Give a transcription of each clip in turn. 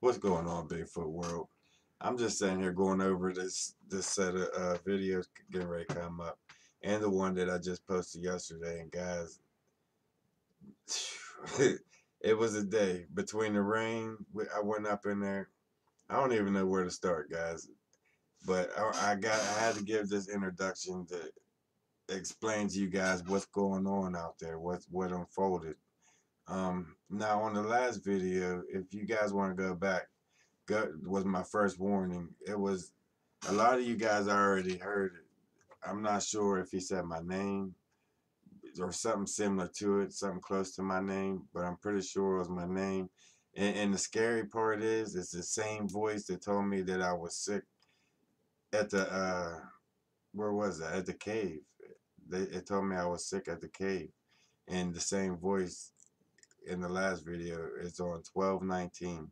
What's going on, Bigfoot world? I'm just sitting here going over this set of videos getting ready to come up, and the one that I just posted yesterday. And guys, it was a day between the rain. I went up in there. I don't even know where to start, guys. But I had to give this introduction to explain to you guys what's going on out there, what unfolded. Now on the last video, if you guys want to go back, was my first warning. It was a lot of you guys already heard it. I'm not sure if he said my name or something similar to it, something close to my name, but I'm pretty sure it was my name. And the scary part is, it's the same voice that told me that I was sick at the where was that? At the cave. It told me I was sick at the cave, and the same voice in the last video is on 12/19.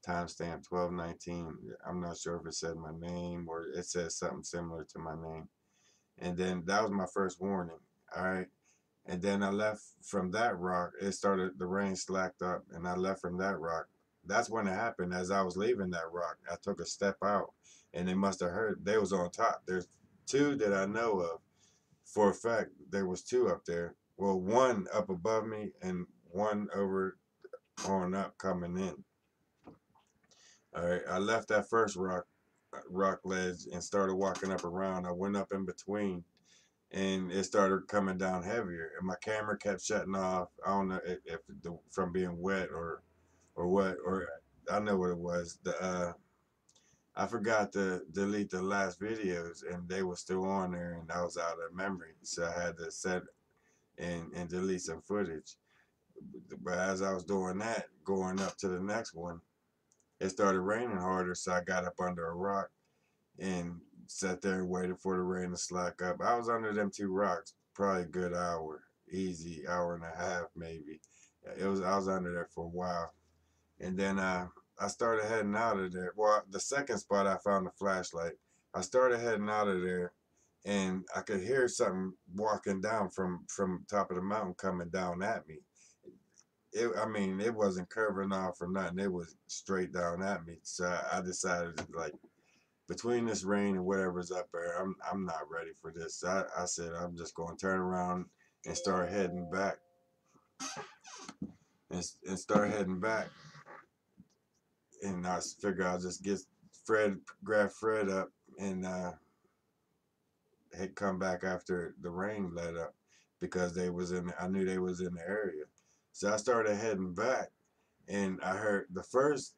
Timestamp 12/19. I'm not sure if it said my name or it says something similar to my name. And then that was my first warning. All right. And then I left from that rock. It started, the rain slacked up, and I left from that rock. That's when it happened. As I was leaving that rock, I took a step out, and they must have heard. They was on top. There's two that I know of for a fact. There was two up there. Well, one up above me and one over on up coming in. All right, I left that first rock ledge and started walking up around. I went up in between, and it started coming down heavier, and my camera kept shutting off. I don't know if from being wet or what, or I know what it was. I forgot to delete the last videos, and they were still on there, and I was out of memory, so I had to set and delete some footage. But as I was doing that, going up to the next one, it started raining harder, so I got up under a rock and sat there and waited for the rain to slack up. I was under them two rocks probably a good hour, easy hour and a half maybe. I was under there for a while, and then I started heading out of there. Well, the second spot I found a flashlight. I started heading out of there, and I could hear something walking down from top of the mountain coming down at me. I mean, it wasn't curving off or nothing. It was straight down at me. So I decided, like, between this rain and whatever's up there, I'm not ready for this. I said I'm just going to turn around and start heading back, and start heading back. And I figure I'll just grab Fred up, and he'd come back after the rain let up, because I knew they was in the area. So I started heading back, and I heard the first,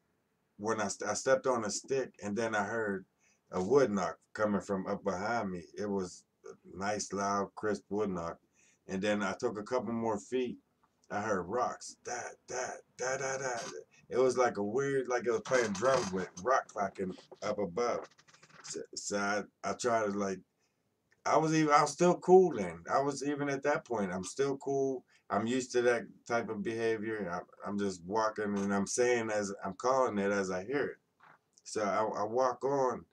when I stepped on a stick, and then I heard a wood knock coming from up behind me. It was a nice, loud, crisp wood knock. And then I took a couple more feet. I heard rocks. Da. It was like a weird, like it was playing drums with rock clacking up above. So I tried to, like, I was still cool then. I was, even at that point, I'm still cool. I'm used to that type of behavior. I'm just walking, and I'm saying, as I'm calling it as I hear it. So I walk on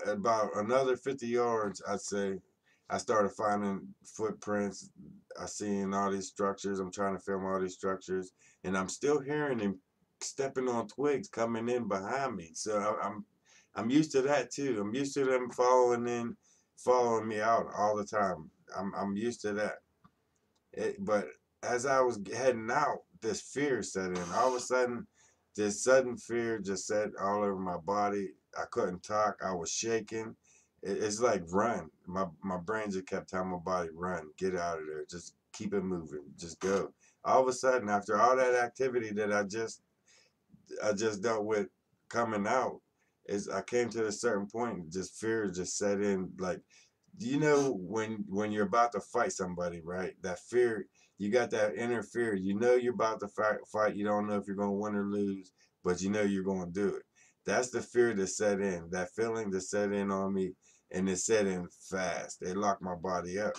about another 50 yards, I'd say. I started finding footprints. I seen all these structures. I'm trying to film all these structures, and I'm still hearing him stepping on twigs coming in behind me. So I'm used to that too. I'm used to them following me out all the time. I'm used to that. But as I was heading out, this fear set in. All of a sudden, this sudden fear just set all over my body. I couldn't talk. I was shaking. It's like, run. My brain just kept telling my body, run, get out of there, just keep it moving, just go. All of a sudden, after all that activity that I just dealt with coming out, is I came to a certain point, just fear just set in. Like, you know, when you're about to fight somebody, right? That fear, you got that inner fear. You know you're about to fight. You don't know if you're going to win or lose, but you know you're going to do it. That's the fear that set in. That feeling that set in on me, and it set in fast. It locked my body up.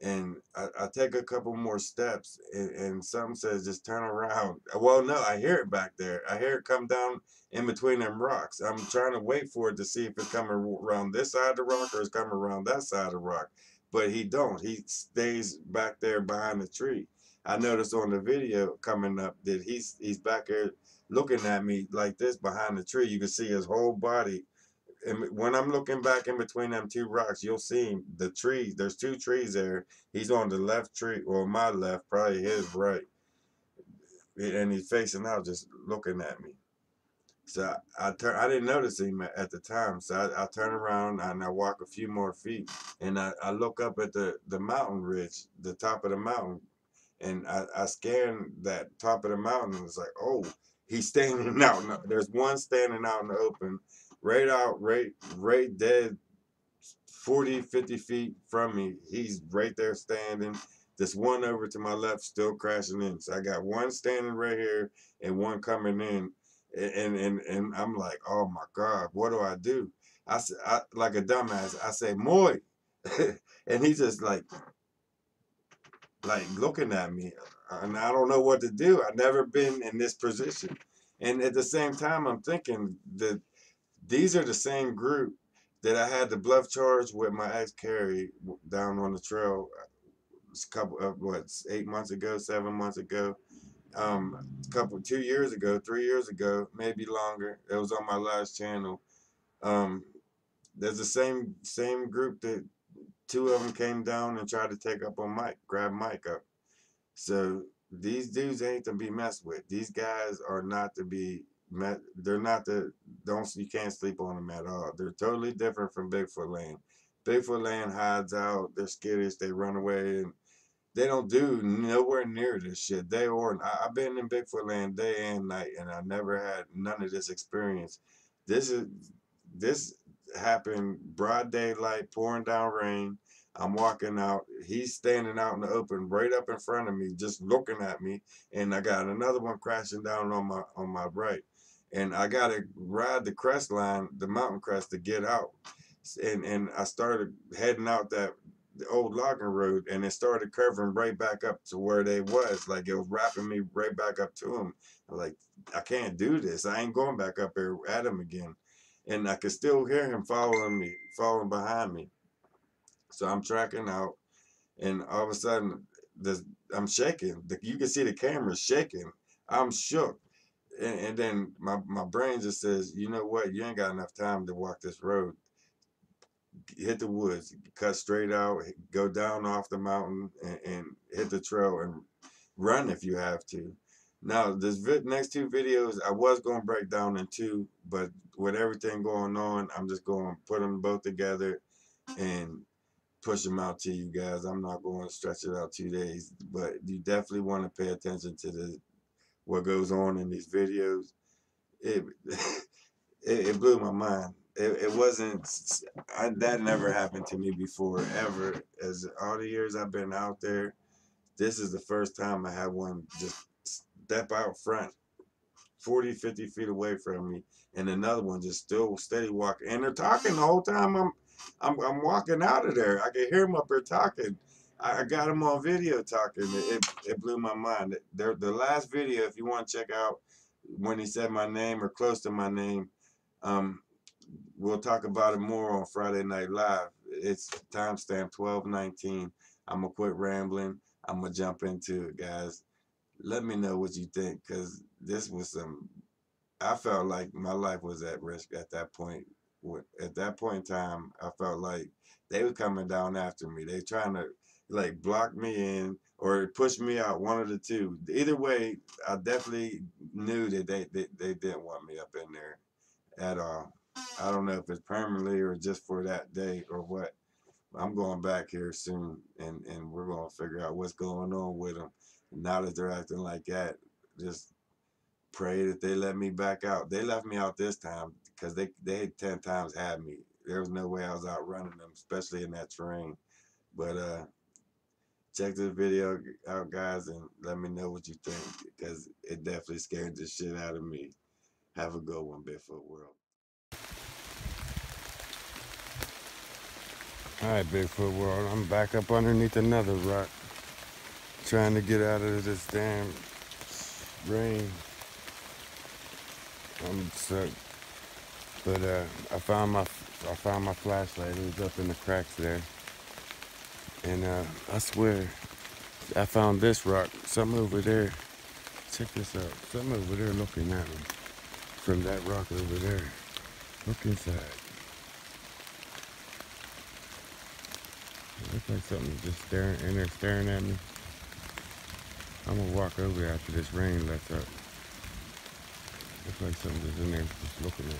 And I take a couple more steps, and something says, just turn around. Well, no, I hear it back there. I hear it come down in between them rocks. I'm trying to wait for it to see if it's coming around this side of the rock or it's coming around that side of the rock. But he don't. He stays back there behind the tree. I noticed on the video coming up that he's back there looking at me like this behind the tree. You can see his whole body. And when I'm looking back in between them two rocks, you'll see the trees. There's two trees there. He's on the left tree, or my left, probably his right, and he's facing out, just looking at me. So I didn't notice him at the time. So I turn around and I walk a few more feet, and I look up at the mountain ridge, the top of the mountain, and I scan that top of the mountain, and it's like, oh, he's standing out. There's one standing out in the open, right dead 40, 50 feet from me. He's right there standing. This one over to my left still crashing in. So I got one standing right here and one coming in. And I'm like, oh my God, what do I do? I like a dumbass, I say, Moy. And he's just like looking at me. And I don't know what to do. I've never been in this position. And at the same time, I'm thinking that these are the same group that I had the bluff charge with my ex Carrie down on the trail a couple of 8 months ago, 7 months ago, couple 2 years ago, 3 years ago, maybe longer. It was on my last channel. Um, there's the same group that two of them came down and tried to take up on Mike, grab Mike up. So these dudes ain't to be messed with. These guys are not to be met. They're not the don't you can't sleep on them at all. They're totally different from Bigfoot Land. Bigfoot Land hides out. They're skittish. They run away, and they don't do nowhere near this shit. I've been in Bigfoot Land day and night, and I never had none of this experience. This happened broad daylight, pouring down rain. I'm walking out. He's standing out in the open, right up in front of me, just looking at me. And I got another one crashing down on my right. And I gotta ride the crest line, the mountain crest, to get out. And I started heading out the old logging road, and it started curving right back up to where they was. Like it was wrapping me right back up to them. I'm like, I can't do this. I ain't going back up there at him again. And I could still hear him following behind me. So I'm tracking out, and all of a sudden, I'm shaking. You can see the camera shaking. I'm shook. And then my brain just says, you know what? You ain't got enough time to walk this road. Hit the woods, cut straight out, go down off the mountain, and hit the trail and run if you have to. Now, this next two videos, I was going to break down in two, but with everything going on, I'm just going to put them both together and push them out to you guys. I'm not going to stretch it out 2 days, but you definitely want to pay attention to what goes on in these videos. It it blew my mind. It wasn't that never happened to me before ever. As all the years I've been out there, this is the first time I had one just step out front 40, 50 feet away from me, and another one just still steady walking. And they're talking the whole time I'm walking out of there. I can hear them up there talking. I got them on video talking. It blew my mind. The last video, if you want to check out when he said my name or close to my name, um, we'll talk about it more on Friday Night Live. It's timestamp 12:19. I'm gonna quit rambling. I'm gonna jump into it, guys. Let me know what you think, because this was I felt like my life was at risk at that point. At that point in time, I felt like they were coming down after me. They trying to like block me in or push me out, one of the two. Either way, I definitely knew that they didn't want me up in there at all. I don't know if it's permanently or just for that day or what. I'm going back here soon, and we're going to figure out what's going on with them. Now that they're acting like that, just pray that they let me back out. They left me out this time because they 10 times had me. There was no way I was outrunning them, especially in that terrain. But check this video out, guys, and let me know what you think, because it definitely scared the shit out of me. Have a good one, Bigfoot World. Alright, Bigfoot World, I'm back up underneath another rock, trying to get out of this damn rain. I'm stuck. But I found my flashlight. It was up in the cracks there. And I swear, I found this rock. Something over there. Check this out. Something over there looking at me. From that rock over there. Look inside. It looks like something just staring in there, staring at me. I'm gonna walk over after this rain lets up. Looks like something just in there just looking at me.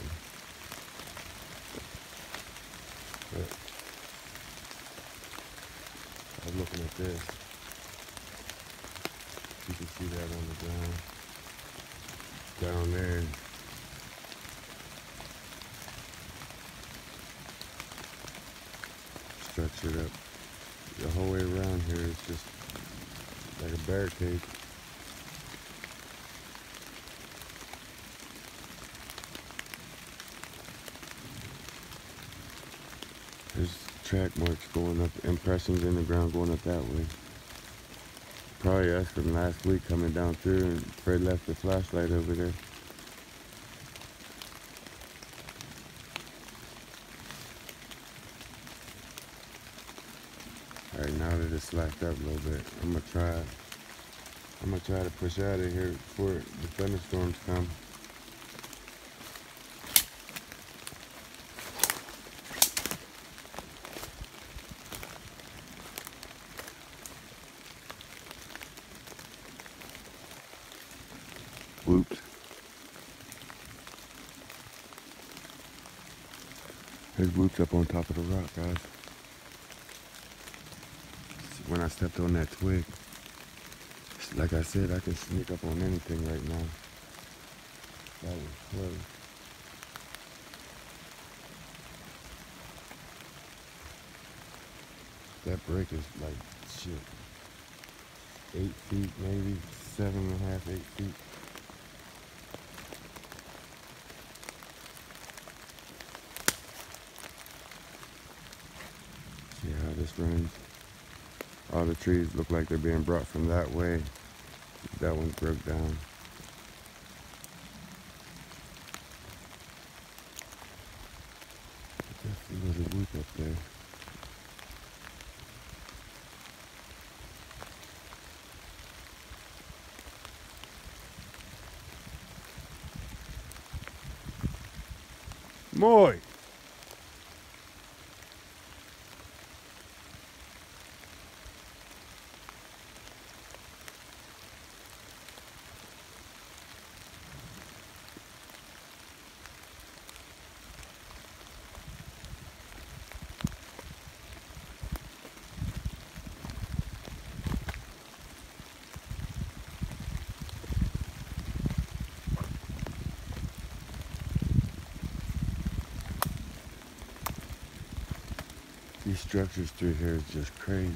But I was looking at this. You can see that on the ground. Down there. Structured up. The whole way around here is just like a barricade. There's track marks going up, impressions in the ground going up that way. Probably us from last week coming down through, and Fred left the flashlight over there. Alright, now that it's slacked up a little bit, I'm gonna try to push out of here before the thunderstorms come. Whoops. There's whoops up on top of the rock, guys. When I stepped on that twig, like I said, I can sneak up on anything right now. That was close. That break is like, shit, 8 feet, maybe 7.5, 8 feet. See how this runs? All the trees look like they're being brought from that way. That one broke down. Just a little whoop up there. Moy! These structures through here is just crazy.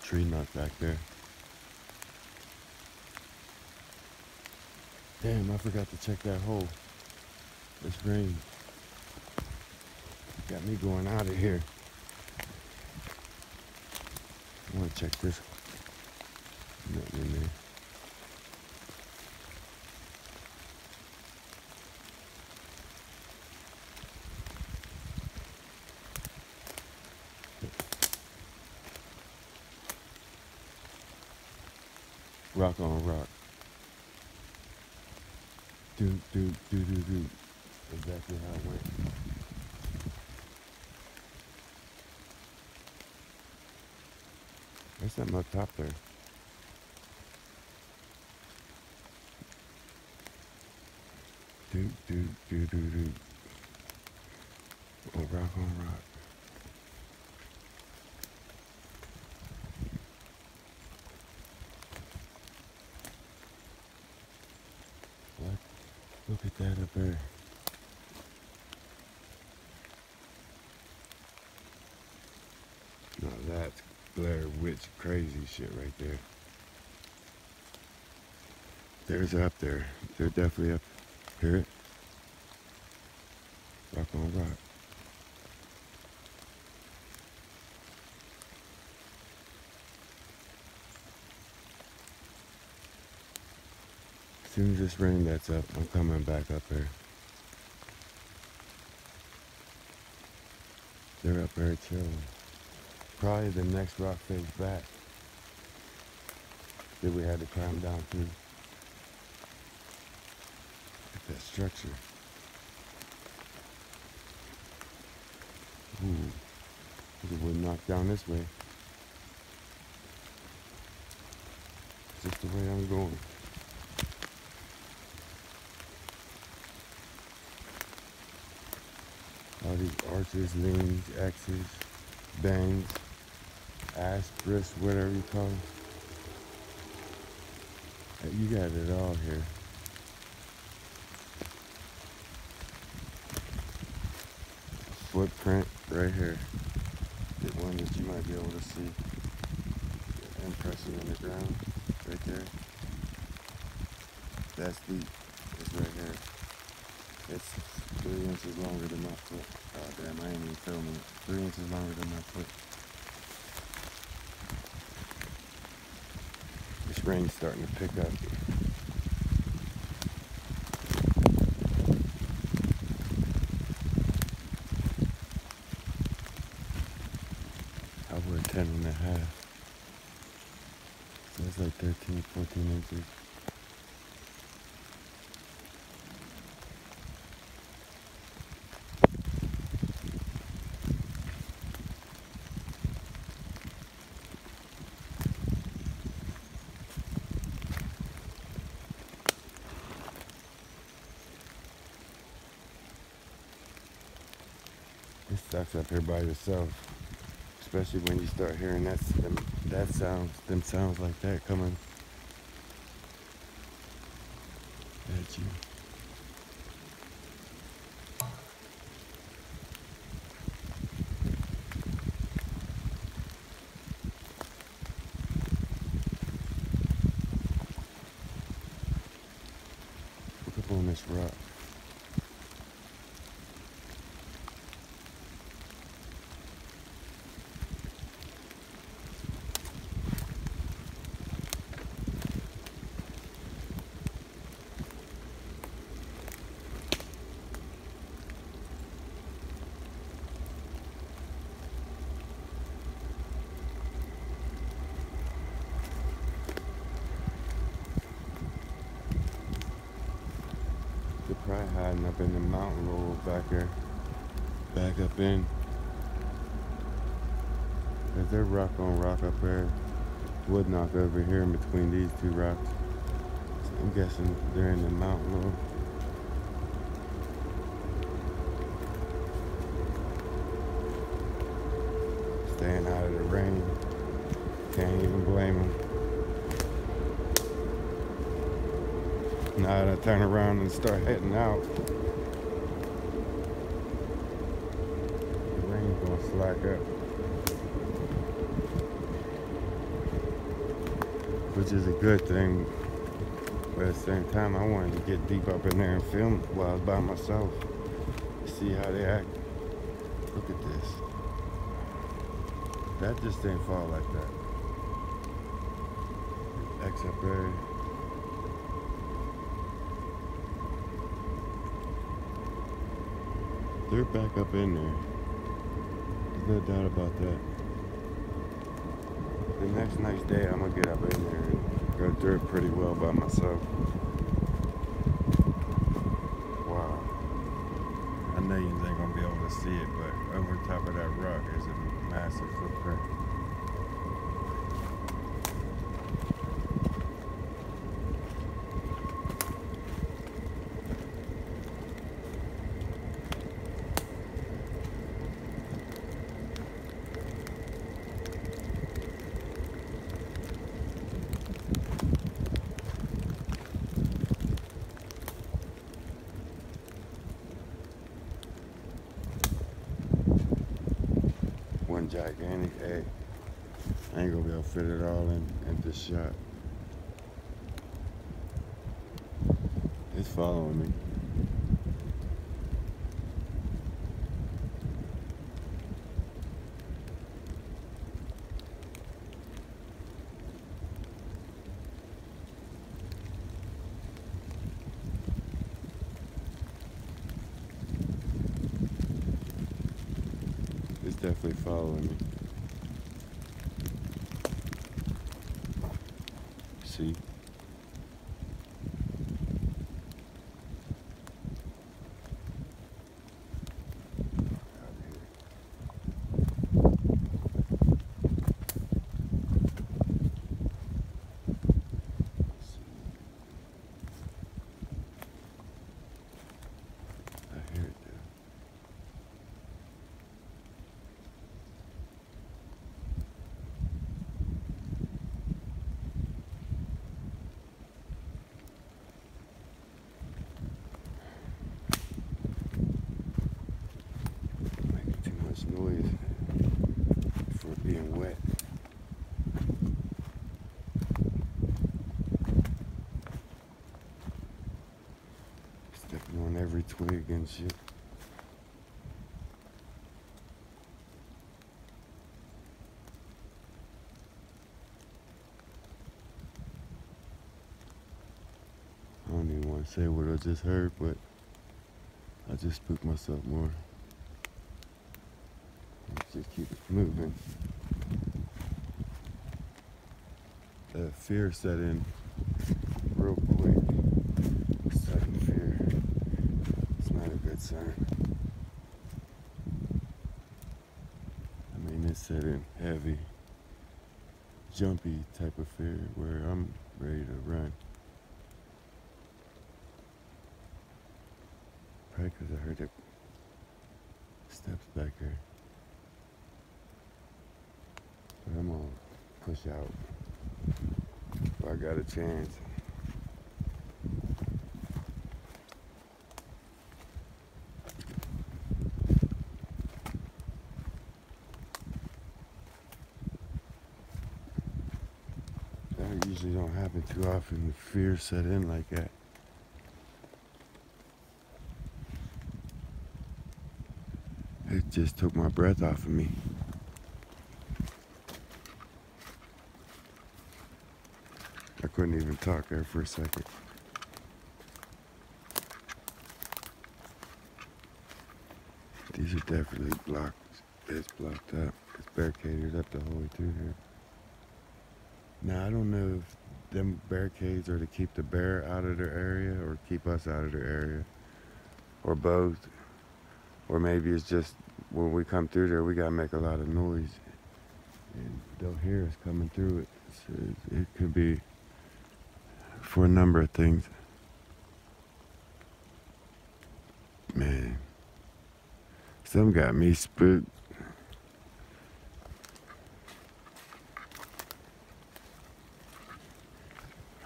Tree knot back there. Damn, I forgot to check that hole. It's rain. Got me going out of here. I want to check this. Nothing in there. Rock on rock. Do. Exactly how it went. There's something up top there. Do. Oh, rock on rock. What? Look at that up there. Now that's Blair Witch crazy shit right there. There's up there. They're definitely up. Hear it? Rock on rock. As soon as this rain lets up, I'm coming back up there. They're up there chilling. Probably the next rock face back that we had to climb down through. At that structure. Ooh, it would knock down this way. Just the way I'm going. All these arches, leans, X's, bangs, asterisks, whatever you call them. You got it all here. Footprint right here. The one that you might be able to see. The impression in the ground right there. That's deep. It's right here. It's 3 inches longer than my foot. Oh damn, I ain't even filming it. 3 inches longer than my foot. This rain's starting to pick up. I wear 10 and a half. So it's like 13, 14 inches. It sucks up here by yourself, especially when you start hearing them sounds like that coming at you. Look up on this rock. They're probably hiding up in the mountain roll back there. Back up in. Cause they're rock on rock up there. Wood knock over here in between these two rocks. So I'm guessing they're in the mountain roll. Staying out of the rain. Can't even blame them. Now I turn around and start heading out. The rain's gonna slack up. Which is a good thing. But at the same time, I wanted to get deep up in there and film while I was by myself. See how they act. Look at this. That just didn't fall like that. X up there. They're back up in there. There's no doubt about that. The next nice day, I'm gonna get up in there and go through it pretty well by myself. Wow. I know you ain't gonna be able to see it, but over top of that rock is a massive footprint. One gigantic egg. I ain't gonna be able to fit it all in this shot. It's following me. It's definitely following me. see. I hear it though. Making too much noise for being wet. Stepping on every twig and shit. I don't even want to say what I just heard, but I just spooked myself more. Let's just keep it moving. The fear set in real quick. Sudden fear. It's not a good sign. I mean, it set in heavy, jumpy type of fear where I'm ready to run. Probably because I heard the steps back there. But I'm gonna push out if I got a chance. That usually don't happen too often. The fear set in like that. It just took my breath off of me. I couldn't even talk there for a second. These are definitely blocked. It's blocked up. It's barricaded up the whole way through here. Now, I don't know if them barricades are to keep the bear out of their area or keep us out of their area, or both. Or maybe it's just when we come through there, we gotta make a lot of noise, and they'll hear us coming through it. So it could be for a number of things. Man, some got me spooked.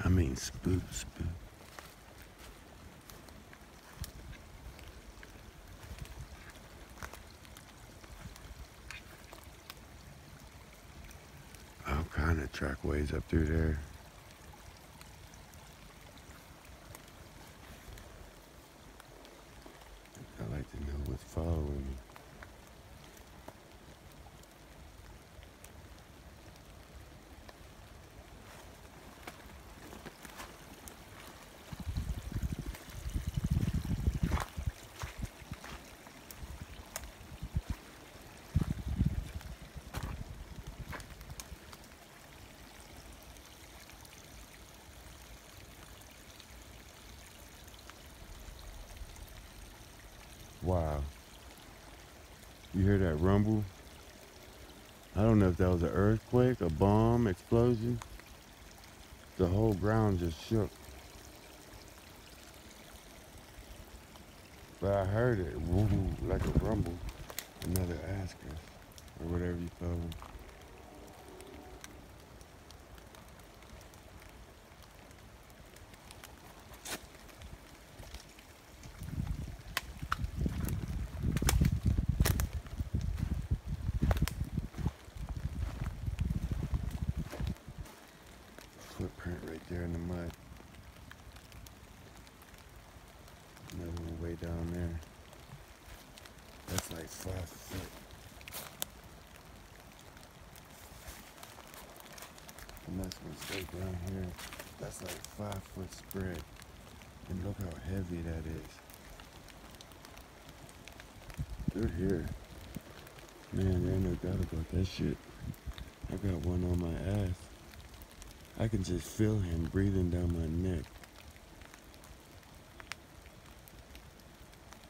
I mean, spook. All kind of trackways up through there. I like to know what's following me. Wow. You hear that rumble? I don't know if that was an earthquake, a bomb, explosion. The whole ground just shook. But I heard it, woo, like a rumble. Another asker, or whatever you call them. Footprint right there in the mud. Another one way down there. That's like 5 foot. And that's one straight down here. That's like 5 foot spread. And look how heavy that is. They're here. Man, there ain't no doubt about that shit. I got one on my ass. I can just feel him breathing down my neck.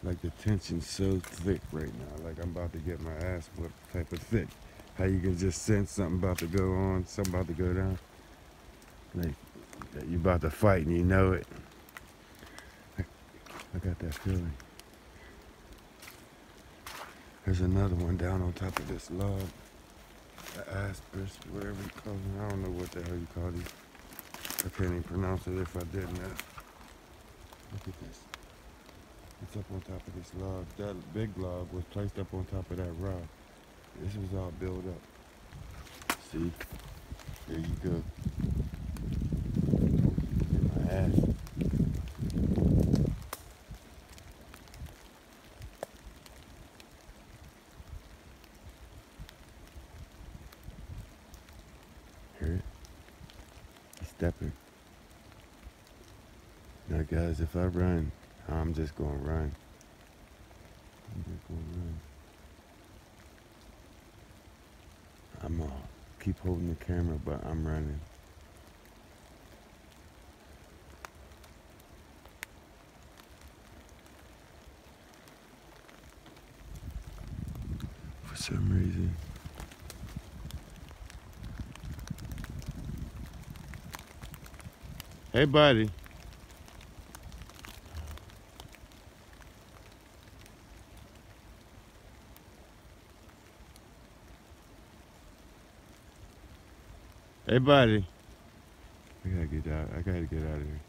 Like the tension's so thick right now. Like I'm about to get my ass whipped type of thick. How you can just sense something about to go on, something about to go down. Like you about to fight and you know it. I got that feeling. There's another one down on top of this log. The asperus, whatever you call them. I don't know what the hell you call these. I can't even pronounce it if I didn't. Look at this. It's up on top of this log. That big log was placed up on top of that rock. This was all built up. See? There you go. In my ass. Hear it? He's stepping. Now guys, if I run, I'm just gonna run. I'm just gonna run. I'm gonna keep holding the camera, but I'm running. For some reason. Hey, buddy. Hey, buddy. I gotta get out. I gotta get out of here.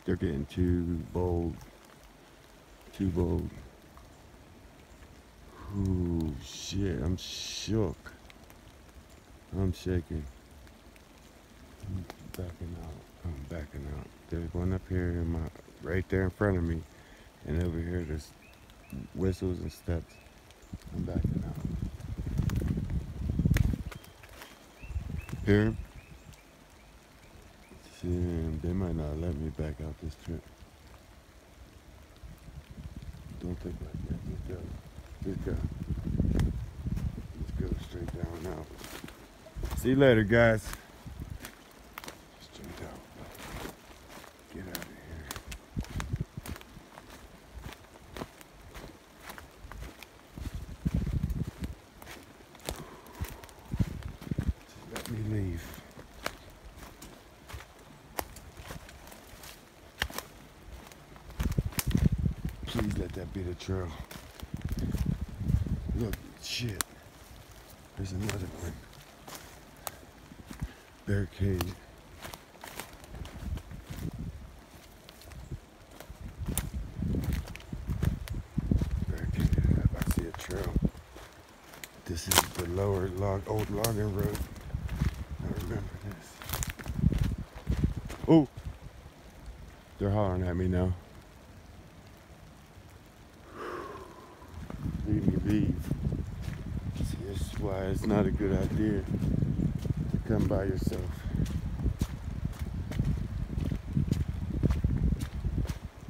They're getting too bold. Too bold. Ooh, shit. I'm shook. I'm shaking. I'm backing out. I'm backing out. There's one up here in my, right there in front of me. And over here there's whistles and steps. I'm backing out. Hear him? Shit, they might not let me back out this trip. Don't think like that. Just go. Just go. Just go straight down now. See you later, guys. Straight out. Get out of here. Just let me leave. Please let that be the trail. Look, shit. There's another one. Barricade. Barricaded up. I see a trail. This is the lower old logging road. I remember this. Oh! They're hollering at me now. Leave me leave. See, this is why it's not a good idea to come by yourself.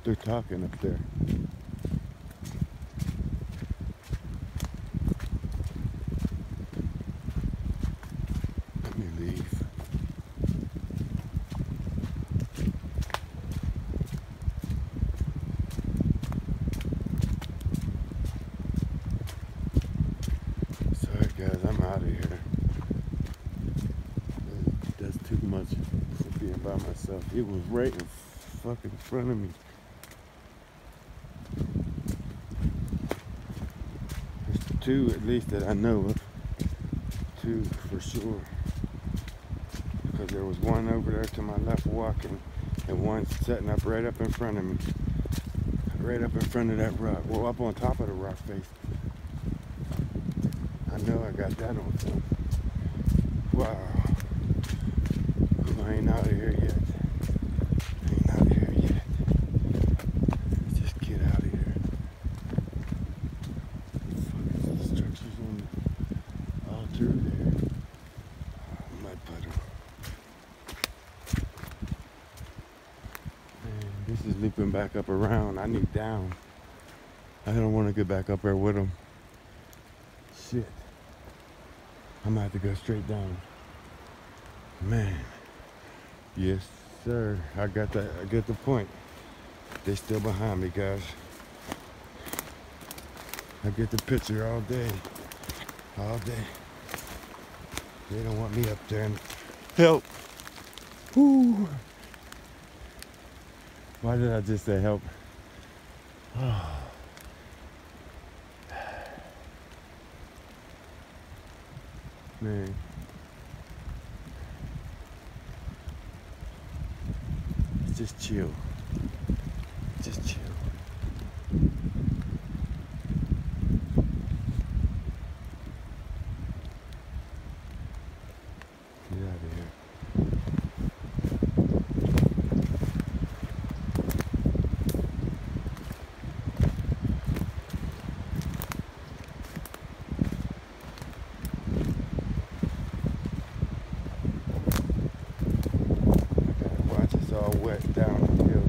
They're talking up there. Let me leave. Sorry guys, I'm out of here. That's too much for being by myself. It was right in fucking front of me. There's two at least that I know of. Two for sure. Because there was one over there to my left walking and one setting up right up in front of me. Right up in front of that rock. Well, up on top of the rock face. I know I got that on film. Wow. I ain't out of here yet. I ain't out of here yet. Let's just get out of here. Fucking structures on all through there. Mud puddle. Man, this is looping back up around. I need down. I don't want to get back up there with them. Shit. I'm gonna have to go straight down. Man. Yes, sir. I got that. I get the point. They still behind me, guys. I get the picture all day. All day. They don't want me up there and help. Whoo. Why did I just say help? Oh. Man. Just chill. Just chill. Get out of here. I gotta watch it's all wet down the hill.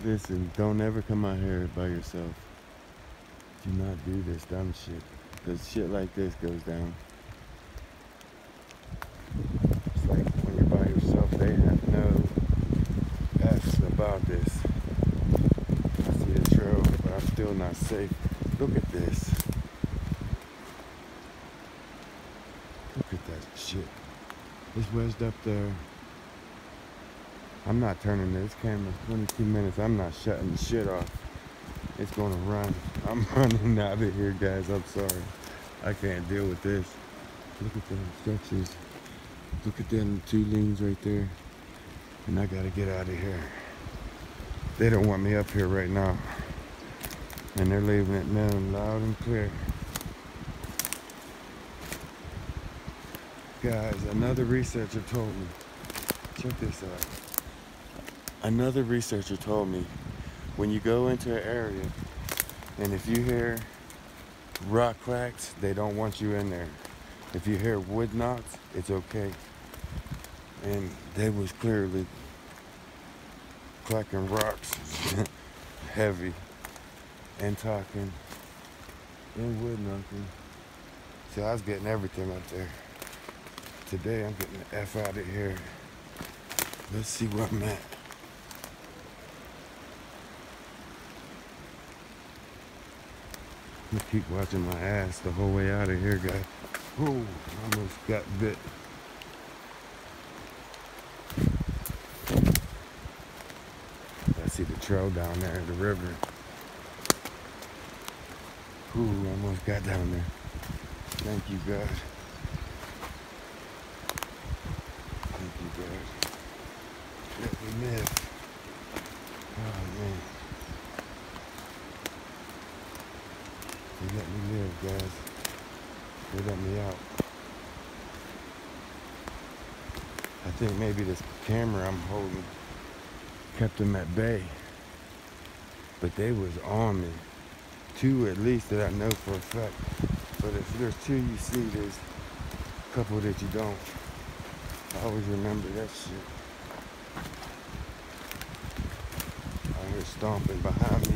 Listen, don't ever come out here by yourself. Do not do this dumb shit. Because shit like this goes down. It's like when you're by yourself, they have no F's about this. I see a trail, but I'm still not safe. Look at this. Look at that shit. It's wedged up there. I'm not turning this camera 22 minutes. I'm not shutting the shit off. It's gonna run. I'm running out of here, guys. I'm sorry. I can't deal with this. Look at the structures. Look at them two lanes right there. And I gotta get out of here. They don't want me up here right now. And they're leaving it known loud and clear. Guys, another researcher told me. Check this out. Another researcher told me when you go into an area and if you hear rock cracks, they don't want you in there. If you hear wood knocks, it's okay. And they was clearly cracking rocks heavy and talking and wood knocking. So I was getting everything up there. Today I'm getting the F out of here. Let's see where I'm at. I'm gonna keep watching my ass the whole way out of here, guys. Ooh, almost got bit. I see the trail down there, the river. Ooh, almost got down there. Thank you, God. Thank you, God. Let me live. Oh, man. They let me live, guys. They let me out. I think maybe this camera I'm holding kept them at bay. But they was on me. Two at least that I know for a fact. But if there's two you see, there's a couple that you don't. I always remember that shit. I hear stomping behind me.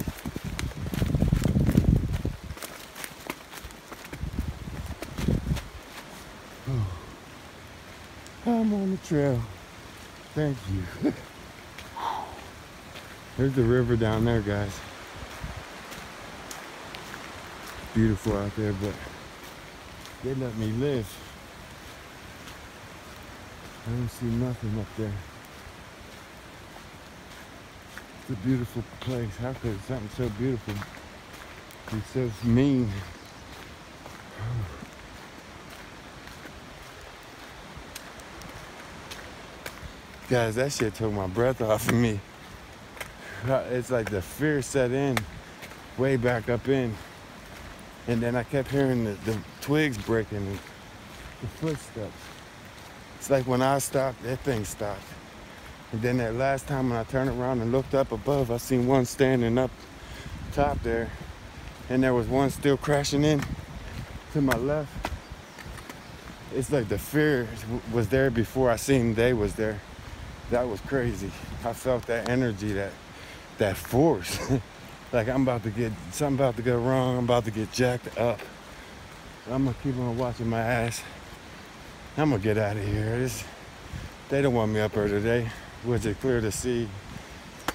I'm on the trail. Thank you. There's the river down there, guys. Beautiful out there, but they let me live. I don't see nothing up there. It's a beautiful place. How could something so beautiful be so mean? Guys, that shit took my breath off of me. It's like the fear set in, way back up in. And then I kept hearing the twigs breaking and the footsteps. It's like when I stopped, that thing stopped. And then that last time when I turned around and looked up above, I seen one standing up top there. And there was one still crashing in to my left. It's like the fear was there before I seen they was there. That was crazy. I felt that energy, that force. Like something about to go wrong. I'm about to get jacked up. I'm gonna keep on watching my ass. I'm gonna get out of here. They don't want me up here today. Was it clear to see?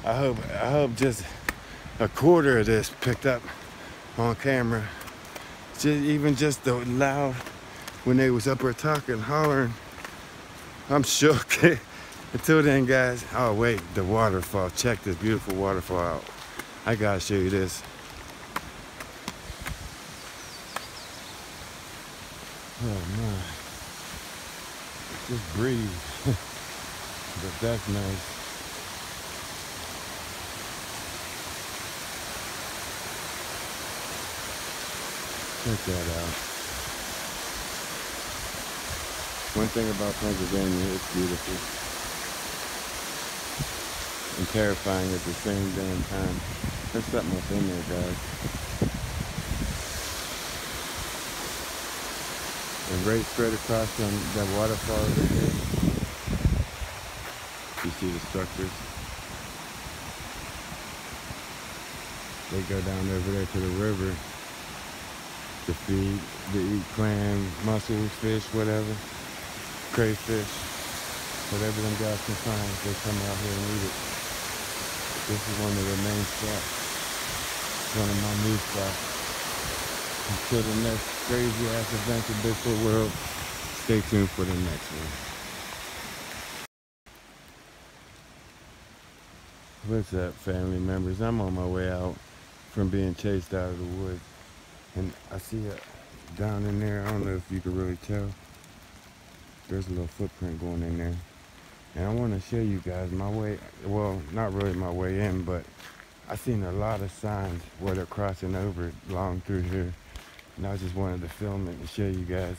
I hope just a quarter of this picked up on camera. Even just the loud when they was up there talking, hollering. I'm shook. Until then, guys. Oh wait, the waterfall. Check this beautiful waterfall out. I gotta show you this. Oh my. Just breathe. But that's nice. Check that out. One thing about Pennsylvania, it's beautiful. And terrifying at the same damn time. There's something up in there, guys. And right straight across from that waterfall over here, you see the structures. They go down over there to the river to feed, to eat clam, mussels, fish, whatever, crayfish, whatever them guys can find. They come out here and eat it. This is one of the main spots, one of my new spots. Until the next crazy ass adventure, Bigfoot World, stay tuned for the next one. What's up, family members? I'm on my way out from being chased out of the woods. And I see it down in there. I don't know if you can really tell. There's a little footprint going in there. And I want to show you guys my way, well, not really my way in, but I've seen a lot of signs where they're crossing over along through here. And I just wanted to film it and show you guys.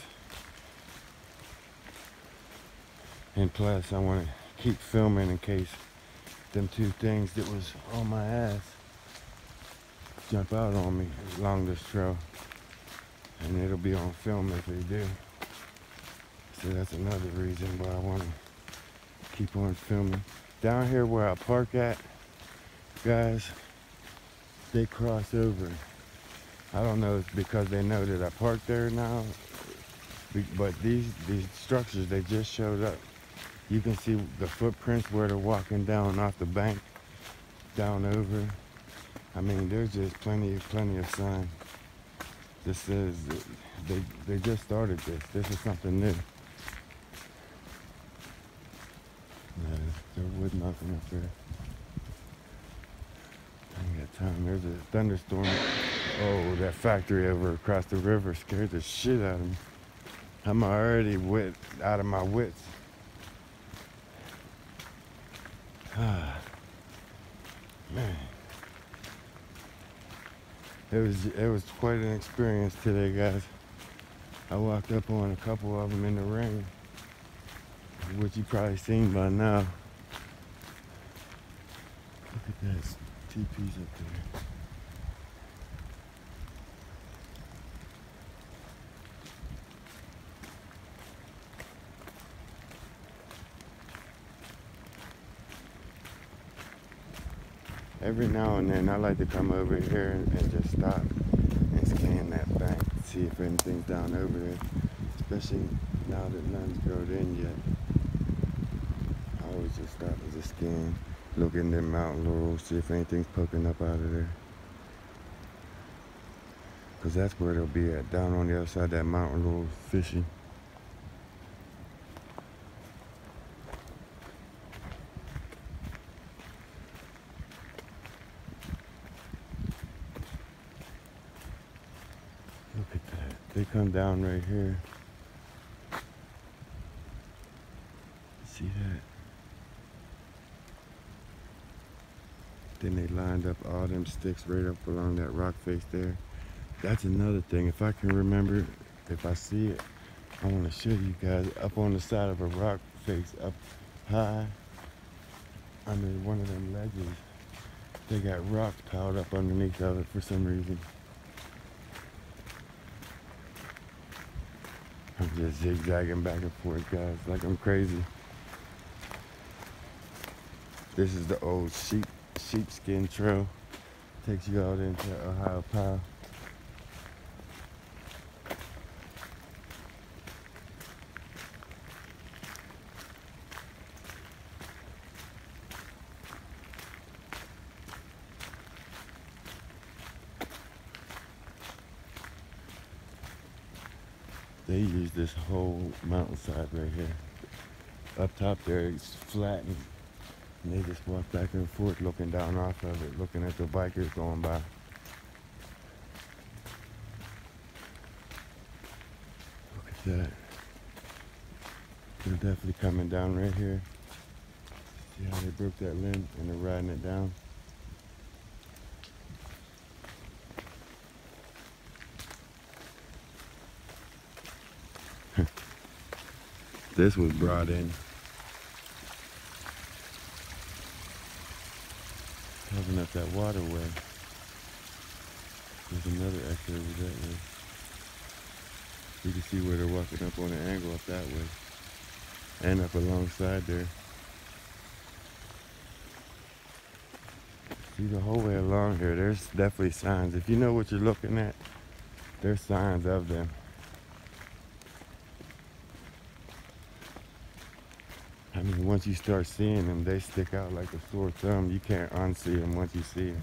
And plus, I want to keep filming in case them two things that was on my ass jump out on me along this trail. And it'll be on film if they do. So that's another reason why I want to keep on filming. Down here where I park at, guys, they cross over. I don't know if it's because they know that I parked there now, but these structures, they just showed up. You can see the footprints where they're walking down off the bank, down over. I mean, there's just plenty of sign. This says they just started this. This is something new. Yeah, there was nothing up there. I ain't got time. There's a thunderstorm. Oh, that factory over across the river scared the shit out of me. I'm already out of my wits. Ah, man. It was quite an experience today, guys. I walked up on a couple of them in the rain, which you probably seen by now. Look at that teepees up there. Every now and then I like to come over here and just stop and scan that bank, see if anything's down over there, especially now that none's grown in yet. I always just stop and just scan, look in them mountain laurels, see if anything's poking up out of there. Cause that's where they'll be at, down on the other side of that mountain laurel fishing. Look at that. They come down right here. See that? Then they lined up all them sticks right up along that rock face there. That's another thing. If I can remember, if I see it, I want to show you guys up on the side of a rock face, up high under one of them ledges. They got rocks piled up underneath of it for some reason. I'm just zigzagging back and forth, guys, like I'm crazy. This is the old sheepskin trail. Takes you out into Ohio Powell. They use this whole mountainside right here. Up top there, it's flat, and they just walk back and forth looking down off of it, looking at the bikers going by. Look at that. They're definitely coming down right here. See how they broke that limb and they're riding it down? This was brought in. Covering up that waterway. There's another exit over that way. You can see where they're walking up on an angle up that way. And up alongside there. See the whole way along here, there's definitely signs. If you know what you're looking at, there's signs of them. I mean, once you start seeing them, they stick out like a sore thumb. You can't unsee them once you see them.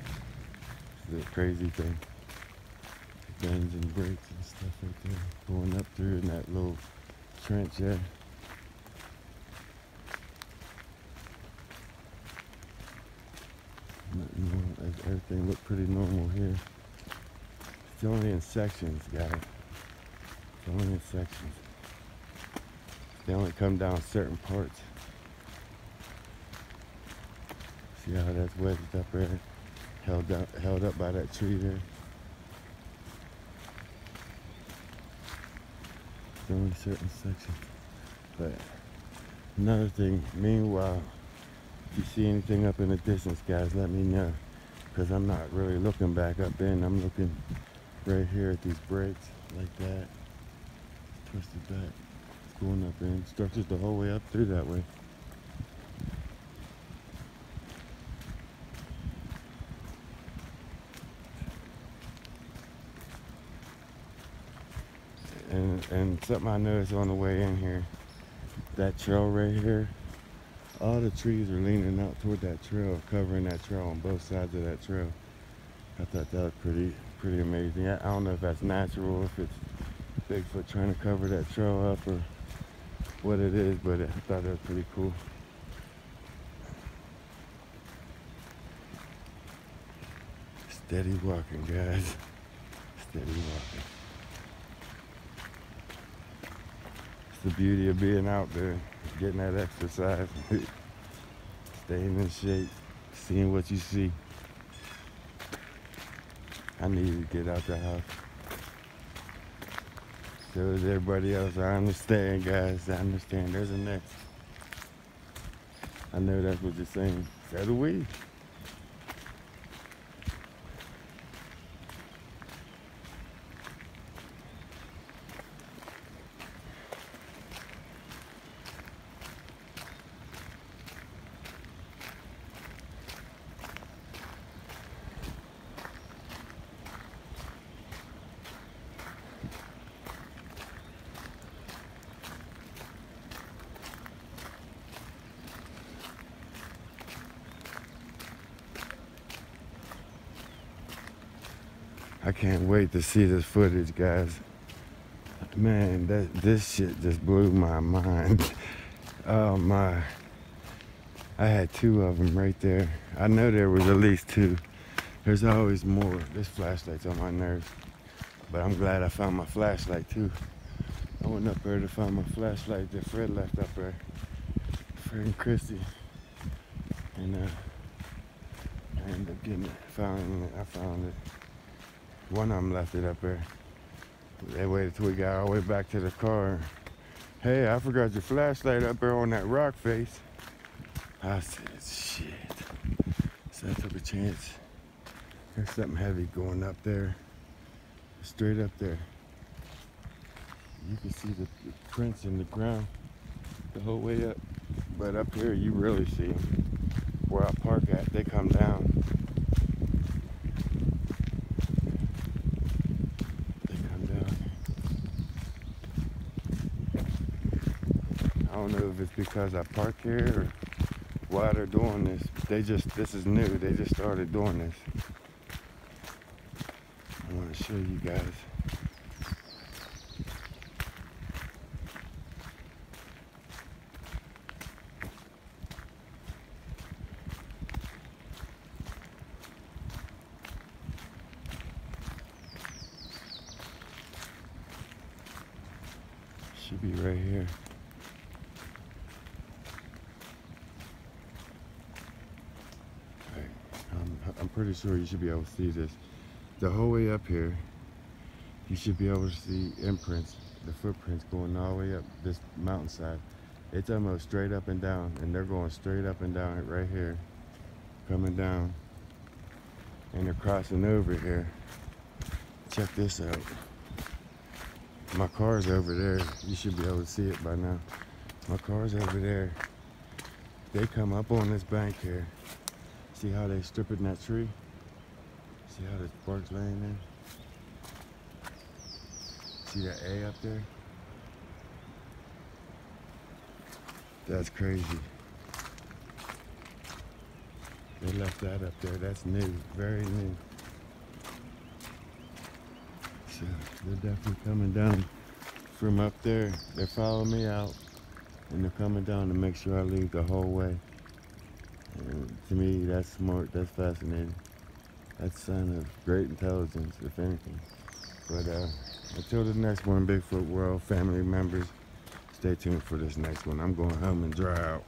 It's a crazy thing. Bends and breaks and stuff right there. Going up through in that little trench there. Everything looked pretty normal here. It's only in sections, guys. It's only in sections. They only come down certain parts. See how that's wedged up there? Held up by that tree there. It's only certain sections. But another thing, meanwhile, if you see anything up in the distance, guys, let me know. Because I'm not really looking back up in. I'm looking right here at these breaks like that. Twisted back. It's going up in. Structures the whole way up through that way. And something I noticed on the way in here, that trail right here, all the trees are leaning out toward that trail, covering that trail on both sides of that trail. I thought that was pretty amazing. I don't know if that's natural, if it's Bigfoot trying to cover that trail up or what it is, but I thought that was pretty cool. Steady walking, guys. Steady walking. It's the beauty of being out there, getting that exercise, staying in shape, seeing what you see. I need to get out the house. So does everybody else. I understand, guys. I understand. There's a next. I know that's what you're saying. So do we. I can't wait to see this footage, guys. Man, this shit just blew my mind. Oh my. I had two of them right there. I know there was at least two. There's always more. This flashlight's on my nerves. But I'm glad I found my flashlight too. I went up there to find my flashlight that Fred left up there. Fred and Christy. And I ended up getting it. I found it. One of them left it up there. They waited till we got all the way back to the car. Hey, I forgot your flashlight up there on that rock face. I said, shit. So I took a chance. There's something heavy going up there. Straight up there. You can see the prints in the ground the whole way up. But up here, you really see them. Where I park at, they come down. I don't know if it's because I park here or why they're doing this. This is new. They just started doing this. I want to show you guys. should be right here. Right. I'm pretty sure you should be able to see this. The whole way up here, you should be able to see imprints, the footprints going all the way up this mountainside. It's almost straight up and down, and they're going straight up and down right here, coming down, and they're crossing over here. Check this out. My car's over there. You should be able to see it by now. My car's over there. They come up on this bank here. See how they stripping that tree? See how the bark's laying there? See that A up there? That's crazy. They left that up there. That's new, very new. So they're definitely coming down from up there. They're following me out, and they're coming down to make sure I leave the whole way. And to me, that's smart. That's fascinating. That's a sign of great intelligence, if anything. But until the next one, Bigfoot World family members, stay tuned for this next one. I'm going home and dry out.